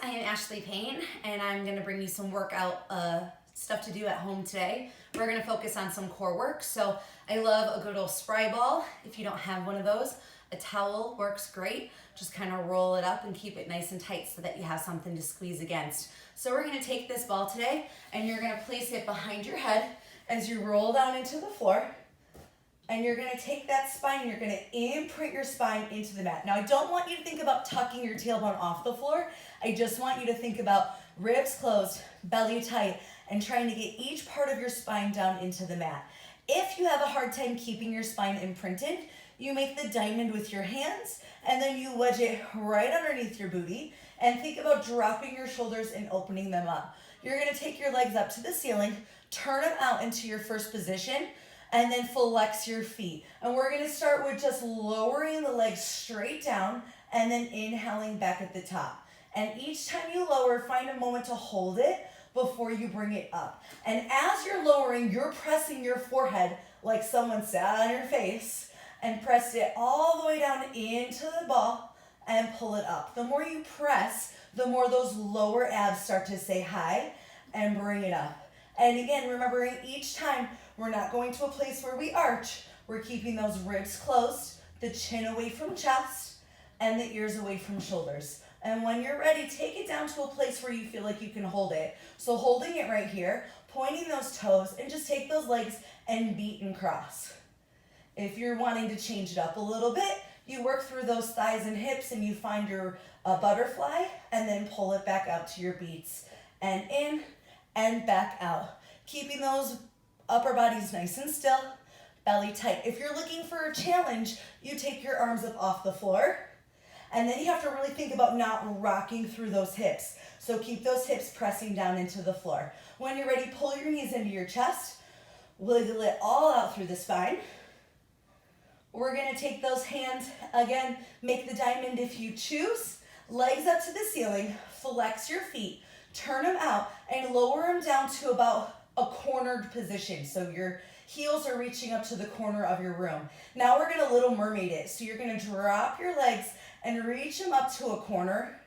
I am Ashley Payne, and I'm going to bring you some workout stuff to do at home today. We're going to focus on some core work. So I love a good old SPRI ball. If you don't have one of those, a towel works great. Just kind of roll it up and keep it nice and tight so that you have something to squeeze against. So we're going to take this ball today, and you're going to place it behind your head as you roll down into the floor. And you're going to take that spine, you're going to imprint your spine into the mat. Now, I don't want you to think about tucking your tailbone off the floor. I just want you to think about ribs closed, belly tight, and trying to get each part of your spine down into the mat. If you have a hard time keeping your spine imprinted, you make the diamond with your hands, and then you wedge it right underneath your booty, and think about dropping your shoulders and opening them up. You're going to take your legs up to the ceiling, turn them out into your first position, and then flex your feet. And we're gonna start with just lowering the legs straight down and then inhaling back at the top. And each time you lower, find a moment to hold it before you bring it up. And as you're lowering, you're pressing your forehead like someone sat on your face and pressed it all the way down into the ball and pull it up. The more you press, the more those lower abs start to say hi and bring it up. And again, remembering each time, we're not going to a place where we arch. We're keeping those ribs closed, the chin away from chest, and the ears away from shoulders. And when you're ready, take it down to a place where you feel like you can hold it. So holding it right here, pointing those toes, and just take those legs and beat and cross. If you're wanting to change it up a little bit, you work through those thighs and hips and you find your butterfly, and then pull it back out to your beats. And in and back out. Keeping those upper bodies nice and still, belly tight. If you're looking for a challenge, you take your arms up off the floor, and then you have to really think about not rocking through those hips. So keep those hips pressing down into the floor. When you're ready, pull your knees into your chest, wiggle it all out through the spine. We're gonna take those hands, again, make the diamond if you choose, legs up to the ceiling, flex your feet, turn them out, and lower them down to about a cornered position. So your heels are reaching up to the corner of your room. Now we're gonna Little Mermaid it. So you're gonna drop your legs and reach them up to a corner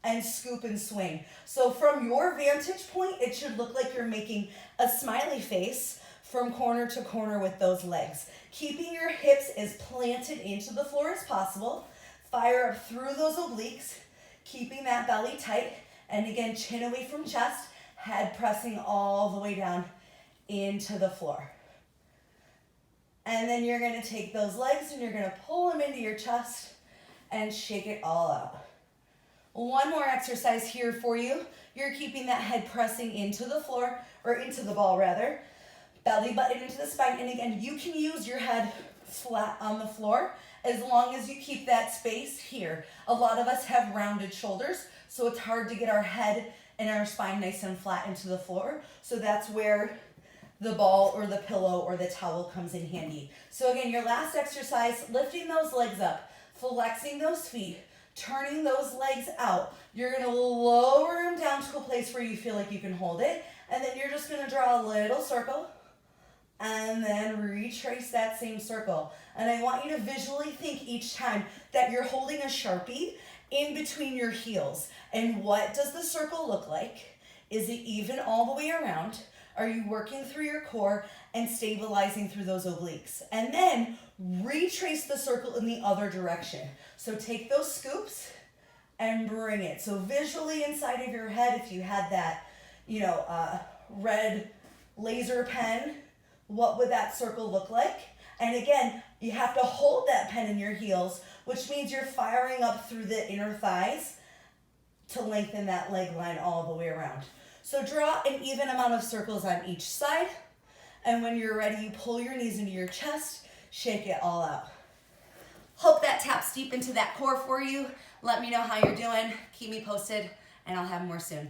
and scoop and swing. So from your vantage point, it should look like you're making a smiley face from corner to corner with those legs. Keeping your hips as planted into the floor as possible. Fire up through those obliques, keeping that belly tight. And again, chin away from chest, head pressing all the way down into the floor. And then you're gonna take those legs and you're gonna pull them into your chest and shake it all out. One more exercise here for you. You're keeping that head pressing into the floor, or into the ball rather. Belly button into the spine. And again, you can use your head flat on the floor as long as you keep that space here. A lot of us have rounded shoulders, so it's hard to get our head and our spine nice and flat into the floor. So that's where the ball or the pillow or the towel comes in handy. So again, your last exercise, lifting those legs up, flexing those feet, turning those legs out. You're gonna lower them down to a place where you feel like you can hold it. And then you're just gonna draw a little circle and then retrace that same circle. And I want you to visually think each time that you're holding a Sharpie in between your heels. And what does the circle look like? Is it even all the way around? Are you working through your core and stabilizing through those obliques? And then retrace the circle in the other direction. So take those scoops and bring it. So visually inside of your head, if you had that, red laser pen, what would that circle look like? And again, you have to hold that pen in your heels, which means you're firing up through the inner thighs to lengthen that leg line all the way around. So draw an even amount of circles on each side. And when you're ready, you pull your knees into your chest, shake it all out. Hope that taps deep into that core for you. Let me know how you're doing. Keep me posted, and I'll have more soon.